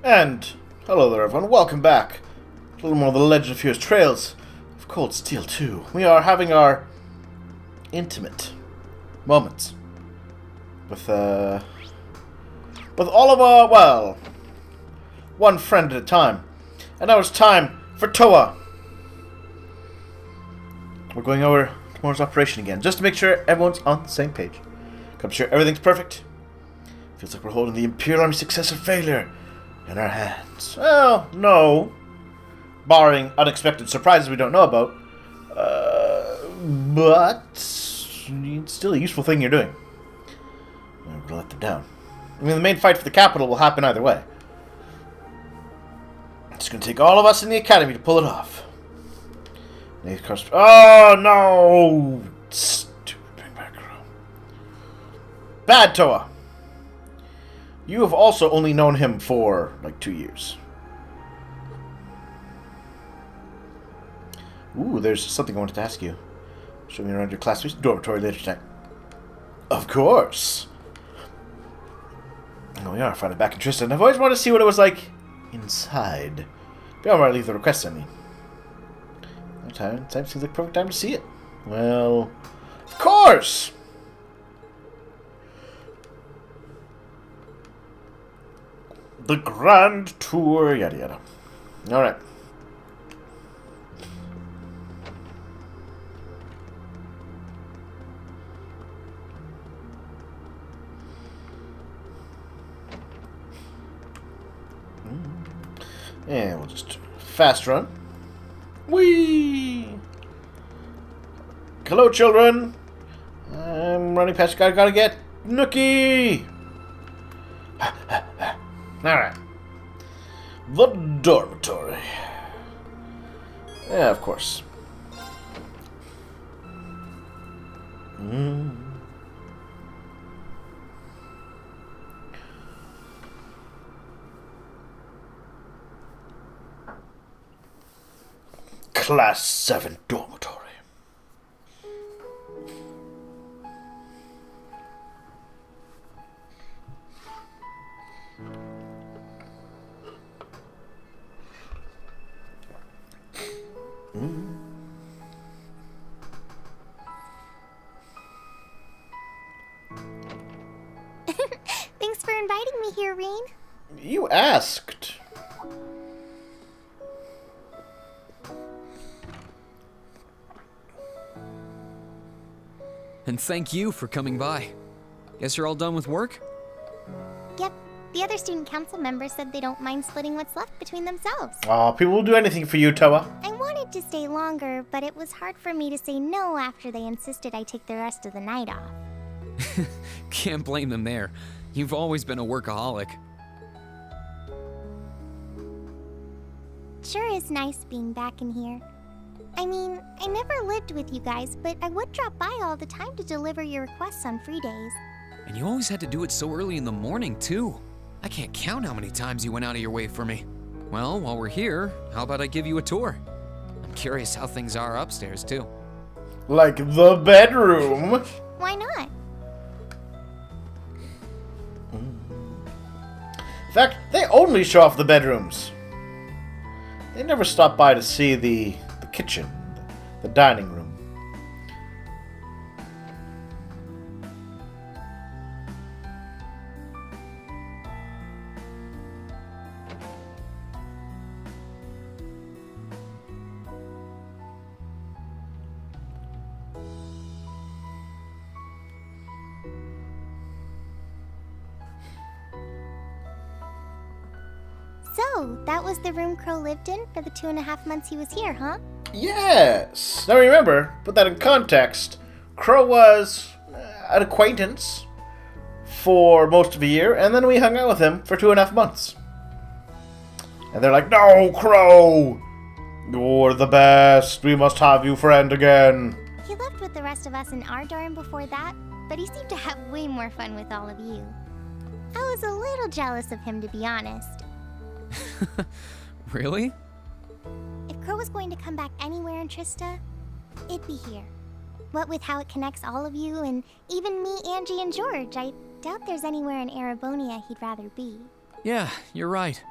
And hello there, everyone. Welcome back. A little more of the Legend of Heroes Trails of Cold Steel 2. We are having our intimate moments with all of our, well, one friend at a time. And now it's time for Towa. We're going over tomorrow's operation again, just to make sure everyone's on the same page. I'm sure everything's perfect. Feels like we're holding the Imperial Army's success or failure in our hands. Well, no. Barring unexpected surprises we don't know about. But it's still a useful thing you're doing. We're going to let them down. I mean, the main fight for the capital will happen either way. It's going to take all of us in the academy to pull it off. Oh, no! Stupid back row. Bad Towa. You have also only known him for, like, 2 years. Ooh, there's something I wanted to ask you. Show me around your classmate's dormitory later tonight. Of course! Oh, we are finally back in Tristan. I've always wanted to see what it was like inside. Before I leave the request, I mean. Time seems like the perfect time to see it. Well, of course! The Grand Tour, yada yada. Alright. And we'll just fast run. Whee! Hello, children. I'm running past. Gotta get Nookie. All right. The dormitory. Yeah, of course. Class 7 dormitory. Thanks for inviting me here, Reen. You asked. And thank you for coming by. Guess you're all done with work? Yep, the other student council members said they don't mind splitting what's left between themselves. Aw, people will do anything for you, Towa. I wanted to stay longer, but it was hard for me to say no after they insisted I take the rest of the night off. Can't blame them there. You've always been a workaholic. Sure is nice being back in here. I mean, I never lived with you guys, but I would drop by all the time to deliver your requests on free days. And you always had to do it so early in the morning, too. I can't count how many times you went out of your way for me. Well, while we're here, how about I give you a tour? I'm curious how things are upstairs, too. Like the bedroom. Why not? In fact, they only show off the bedrooms. They never stop by to see the kitchen, the dining room. So, that was the room Crow lived in for the 2.5 months he was here, huh? Yes! Now remember, put that in context. Crow was an acquaintance for most of a year, and then we hung out with him for 2.5 months. And they're like, "No, Crow! You're the best. We must have you friend again." He lived with the rest of us in our dorm before that, but he seemed to have way more fun with all of you. I was a little jealous of him, to be honest. Really? If Crow was going to come back anywhere in Trista, it'd be here. What with how it connects all of you, and even me, Angie, and George, I doubt there's anywhere in Erebonia he'd rather be. Yeah, you're right.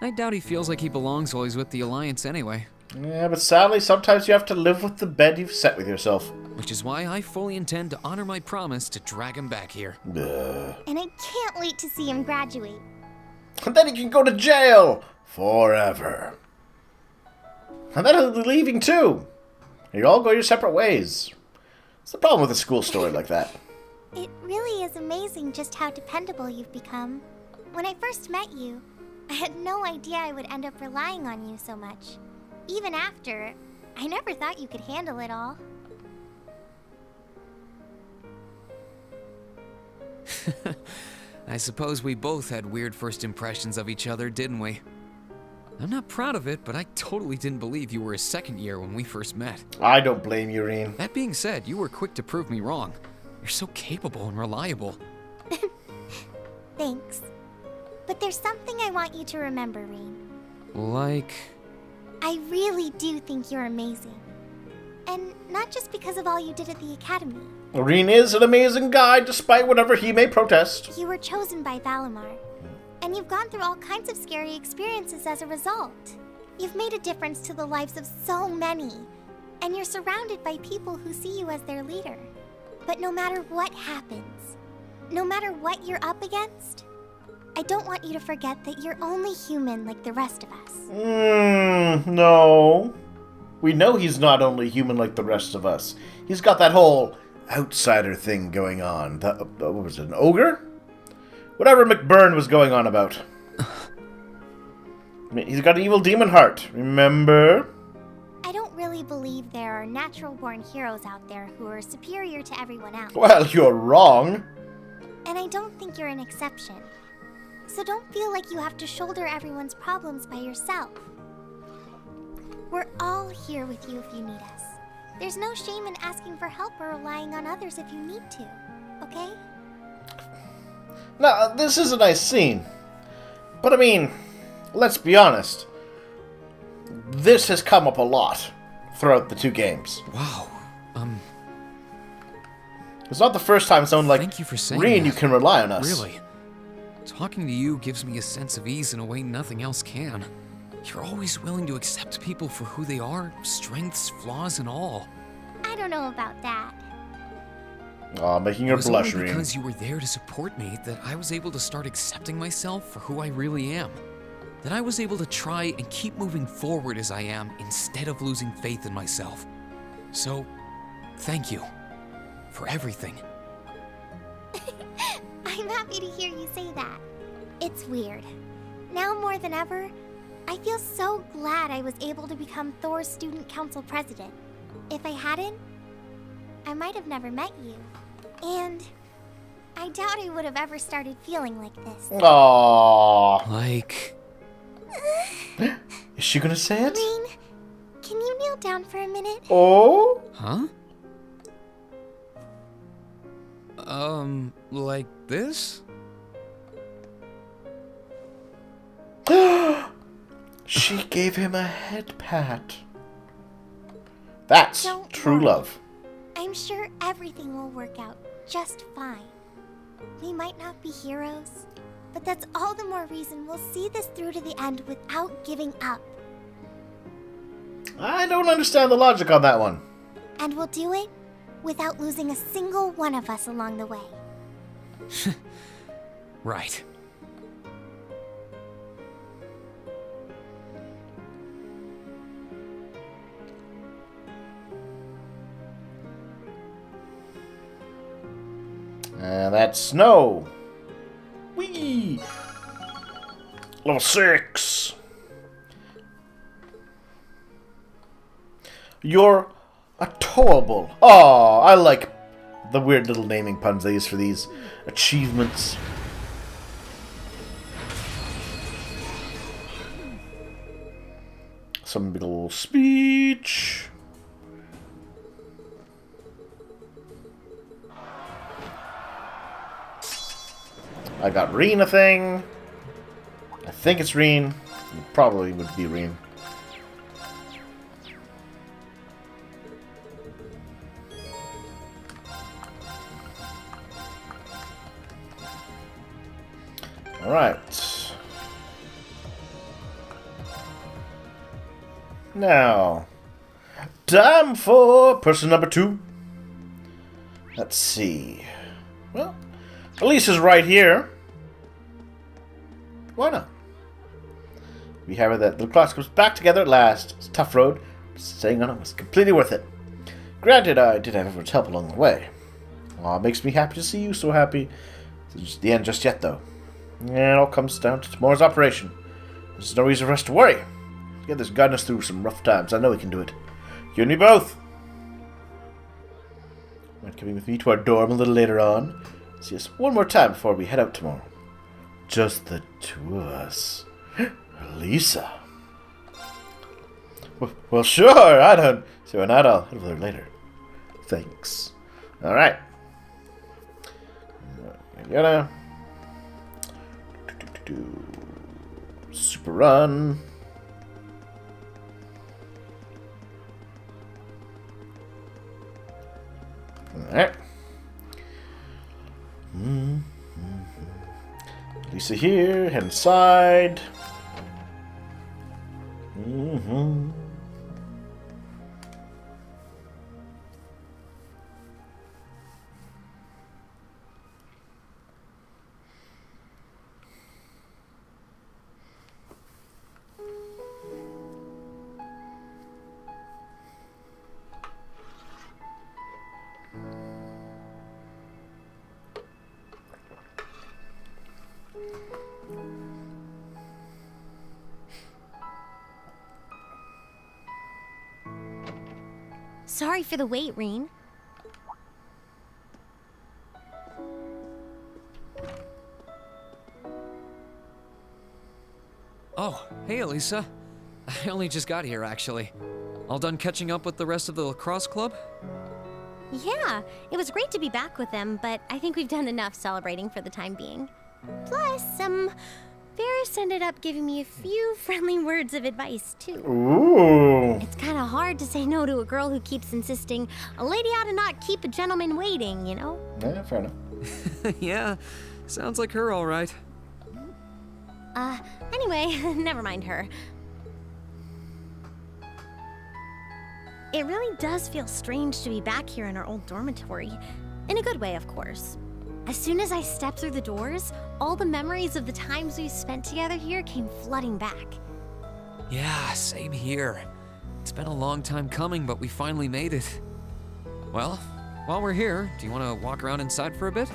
I doubt he feels like he belongs while he's with the Alliance anyway. Yeah, but sadly, sometimes you have to live with the bed you've set with yourself. Which is why I fully intend to honor my promise to drag him back here. And I can't wait to see him graduate. And then he can go to jail forever. And then he'll be leaving too. You all go your separate ways. It's the problem with a school story like that. It really is amazing just how dependable you've become. When I first met you, I had no idea I would end up relying on you so much. Even after, I never thought you could handle it all. I suppose we both had weird first impressions of each other, didn't we? I'm not proud of it, but I totally didn't believe you were a second year when we first met. I don't blame you, Reen. That being said, you were quick to prove me wrong. You're so capable and reliable. Thanks. But there's something I want you to remember, Reen. Like... I really do think you're amazing. And not just because of all you did at the academy. Reen is an amazing guy, despite whatever he may protest. You were chosen by Valimar. And you've gone through all kinds of scary experiences as a result. You've made a difference to the lives of so many. And you're surrounded by people who see you as their leader. But no matter what happens, no matter what you're up against, I don't want you to forget that you're only human like the rest of us. No. We know he's not only human like the rest of us. He's got that whole outsider thing going on. What was it, an ogre? Whatever McBurn was going on about. I mean, he's got an evil demon heart, remember? I don't really believe there are natural-born heroes out there who are superior to everyone else. Well, you're wrong. And I don't think you're an exception. So don't feel like you have to shoulder everyone's problems by yourself. We're all here with you if you need us. There's no shame in asking for help or relying on others if you need to, okay? Now, this is a nice scene. But I mean, let's be honest. This has come up a lot throughout the two games. Wow. It's not the first time someone like Thank you for saying Reen, that. you can rely on us. Really? Talking to you gives me a sense of ease in a way nothing else can. You're always willing to accept people for who they are, strengths, flaws, and all. I don't know about that. Aw, making her It was blush, only Reen. because you were there to support me that I was able to start accepting myself for who I really am. That I was able to try and keep moving forward as I am instead of losing faith in myself. So, thank you. For everything. I'm happy to hear you say that. It's weird. Now more than ever, I feel so glad I was able to become Thor's student council president. If I hadn't, I might have never met you. And I doubt I would have ever started feeling like this. Aww. Like... Is she gonna say it? Reen, can you kneel down for a minute? Oh? Huh? Like this? She gave him a head pat. That's Don't true worry. love. I'm sure everything will work out just fine. We might not be heroes, but that's all the more reason we'll see this through to the end without giving up. I don't understand the logic on that one. And we'll do it without losing a single one of us along the way. Right. And that's snow. Whee! Level 6. You're a towable. Oh, I like the weird little naming puns they use for these achievements. Some big little speech. I got Reen a thing. I think it's Reen. It probably would be Reen. Alright. Now, time for person number 2. Let's see. Well, Elisa's right here. Why not? We have it that the class comes back together at last. It's a tough road, but staying on it was completely worth it. Granted, I did have everyone's help along the way. Aw, it makes me happy to see you so happy. It's the end just yet, though. And it all comes down to tomorrow's operation. There's no reason for us to worry. Together's gotten us through some rough times. I know we can do it. You and me both. Mind coming with me to our dorm a little later on? See us one more time before we head out tomorrow. Just the 2 of us. Alisa. Well, sure. I don't. So why not? I'll head over there later. Thanks. All right. Yada. Super run. Alright. Lisa here, head inside. Sorry for the wait, Reen. Oh, hey, Alisa. I only just got here, actually. All done catching up with the rest of the lacrosse club? Yeah, it was great to be back with them, but I think we've done enough celebrating for the time being. Plus, Ferris ended up giving me a few friendly words of advice, too. Ooh. It's kind of hard to say no to a girl who keeps insisting a lady ought to not keep a gentleman waiting, you know? Yeah, fair enough. Yeah, sounds like her, all right. Anyway, never mind her. It really does feel strange to be back here in our old dormitory. In a good way, of course. As soon as I stepped through the doors, all the memories of the times we spent together here came flooding back. Yeah, same here. It's been a long time coming, but we finally made it. Well, while we're here, do you want to walk around inside for a bit?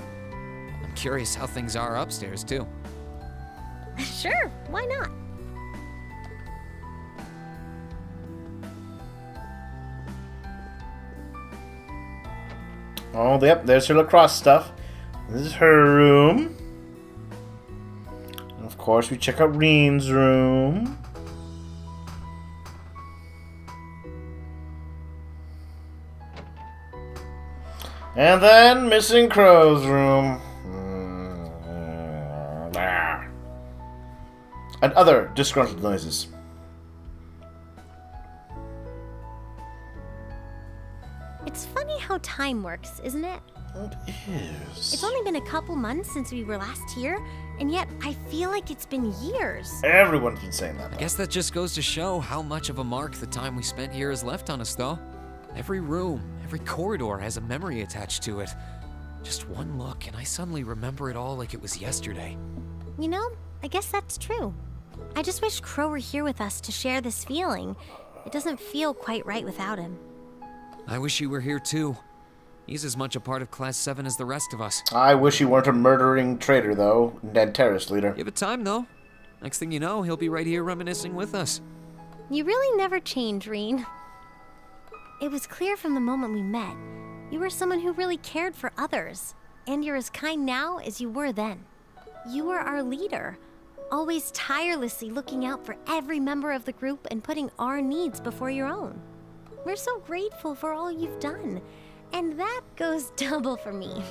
I'm curious how things are upstairs, too. Sure, why not? Oh, yep, there's her lacrosse stuff. This is her room. And of course, we check out Reen's room. And then Missing Crow's room. And other disgruntled noises. It's funny how time works, isn't it? It is. It's only been a couple months since we were last here, and yet I feel like it's been years. Everyone's been saying that. I guess that just goes to show how much of a mark the time we spent here has left on us, though. Every room, every corridor has a memory attached to it. Just one look, and I suddenly remember it all like it was yesterday. You know, I guess that's true. I just wish Crow were here with us to share this feeling. It doesn't feel quite right without him. I wish you were here, too. He's as much a part of Class 7 as the rest of us. I wish he weren't a murdering traitor, though, and terrorist leader. Give it time, though. Next thing you know, he'll be right here reminiscing with us. You really never change, Reen. It was clear from the moment we met. You were someone who really cared for others. And you're as kind now as you were then. You were our leader, always tirelessly looking out for every member of the group and putting our needs before your own. We're so grateful for all you've done. And that goes double for me.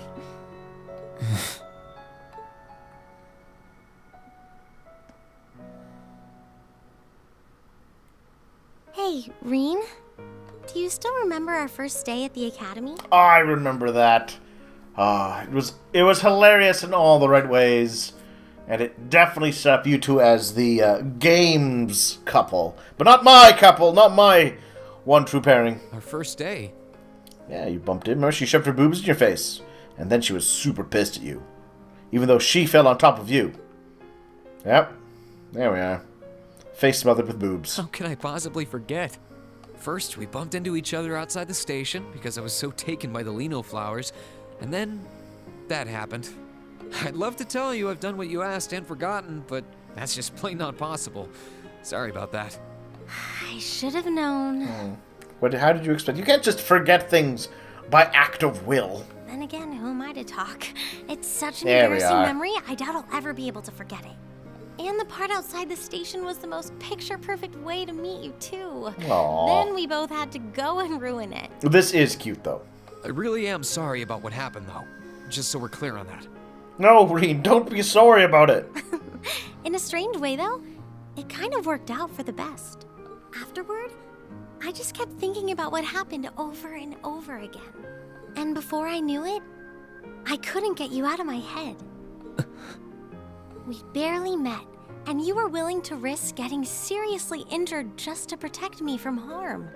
Hey, Reen? Do you still remember our first day at the academy? I remember that. It was hilarious in all the right ways. And it definitely set up you two as the games couple. But not my couple, not my one true pairing. Our first day. Yeah, you bumped in. Remember, she shoved her boobs in your face. And then she was super pissed at you. Even though she fell on top of you. Yep. There we are. Face smothered with boobs. How can I possibly forget? First, we bumped into each other outside the station because I was so taken by the lino flowers. And then, that happened. I'd love to tell you I've done what you asked and forgotten, but that's just plain not possible. Sorry about that. I should have known. How did you expect? You can't just forget things by act of will. Then again, who am I to talk? It's such an There we embarrassing are. memory, I doubt I'll ever be able to forget it. And the part outside the station was the most picture-perfect way to meet you, too. Aww. Then we both had to go and ruin it. This is cute, though. I really am sorry about what happened, though. Just so we're clear on that. No, Reen, don't be sorry about it. In a strange way, though, it kind of worked out for the best. Afterward, I just kept thinking about what happened over and over again. And before I knew it, I couldn't get you out of my head. We barely met, and you were willing to risk getting seriously injured just to protect me from harm.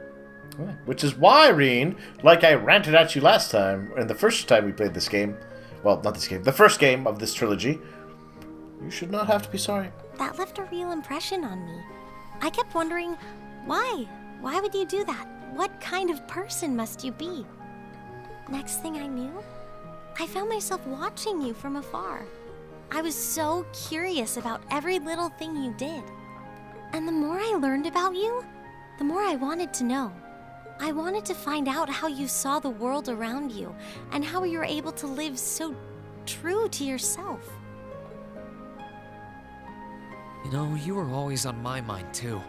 Which is why, Reen, like I ranted at you last time, and the first time we played this game, well, not this game, the first game of this trilogy, you should not have to be sorry. That left a real impression on me. I kept wondering, why? Why would you do that? What kind of person must you be? Next thing I knew, I found myself watching you from afar. I was so curious about every little thing you did. And the more I learned about you, the more I wanted to know. I wanted to find out how you saw the world around you and how you were able to live so true to yourself. You know, you were always on my mind, too.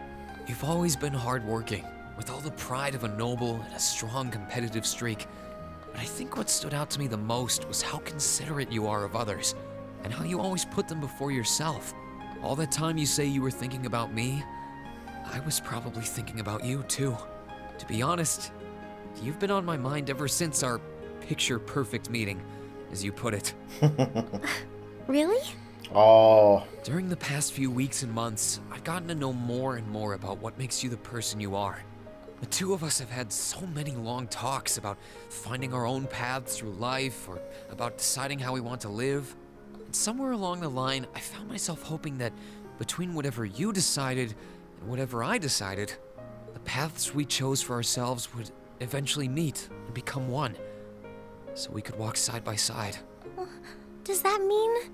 You've always been hardworking, with all the pride of a noble and a strong competitive streak. But I think what stood out to me the most was how considerate you are of others, and how you always put them before yourself. All that time you say you were thinking about me, I was probably thinking about you, too. To be honest, you've been on my mind ever since our picture-perfect meeting, as you put it. Really? Oh. During the past few weeks and months, I've gotten to know more and more about what makes you the person you are. The two of us have had so many long talks about finding our own paths through life, or about deciding how we want to live. And somewhere along the line, I found myself hoping that between whatever you decided and whatever I decided, the paths we chose for ourselves would eventually meet and become one, so we could walk side by side. Does that mean...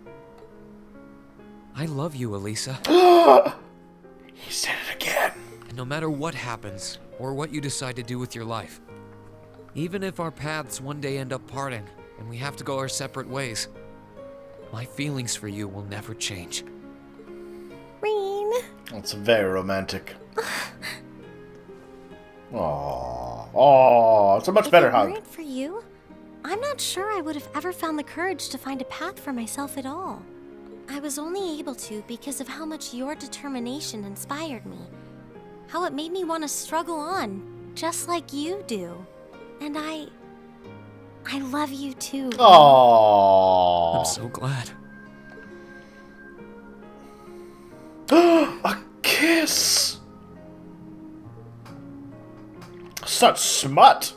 I love you, Alisa. He said it again. And no matter what happens, or what you decide to do with your life, even if our paths one day end up parting, and we have to go our separate ways, my feelings for you will never change. Reen... That's very romantic. Aww. Aww. It's a much better If it hug. weren't for you, I'm not sure I would have ever found the courage to find a path for myself at all. I was only able to because of how much your determination inspired me. How it made me want to struggle on, just like you do. And I love you too. Aww. I'm so glad. A kiss! Such smut!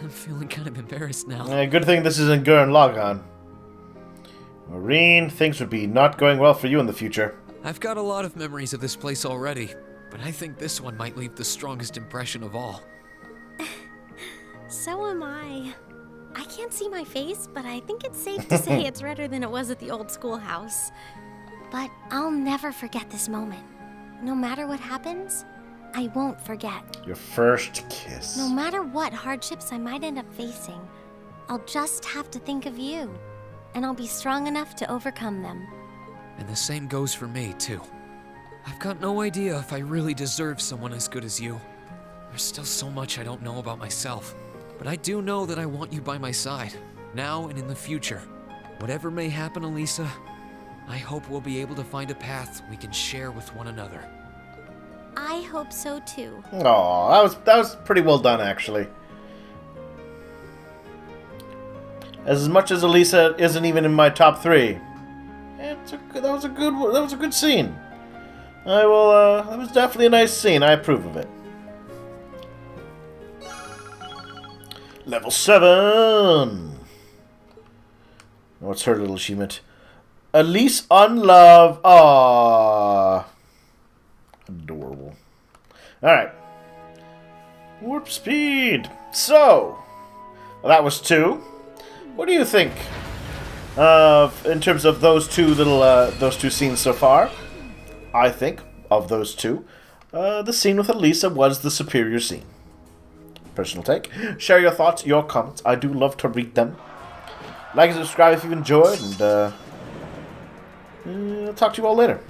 I'm feeling kind of embarrassed now. Good thing this isn't Gurren Lagann. Marine, things would be not going well for you in the future. I've got a lot of memories of this place already, but I think this one might leave the strongest impression of all. So am I. I can't see my face, but I think it's safe to say it's redder than it was at the old schoolhouse. But I'll never forget this moment. No matter what happens, I won't forget. Your first kiss. No matter what hardships I might end up facing, I'll just have to think of you, and I'll be strong enough to overcome them. And the same goes for me, too. I've got no idea if I really deserve someone as good as you. There's still so much I don't know about myself. But I do know that I want you by my side, now and in the future. Whatever may happen, Alisa, I hope we'll be able to find a path we can share with one another. I hope so too. Aw, that was pretty well done, actually. As much as Alisa isn't even in my top 3. That was a good scene. That was definitely a nice scene. I approve of it. Level 7. What's her little achievement? Elise Unlove. Aww. Adorable. Alright. Warp speed. So, well, that was 2. What do you think in terms of those two scenes so far? I think of those two, the scene with Alisa was the superior scene. Personal take. Share your thoughts, your comments. I do love to read them. Like and subscribe if you've enjoyed, and I'll talk to you all later.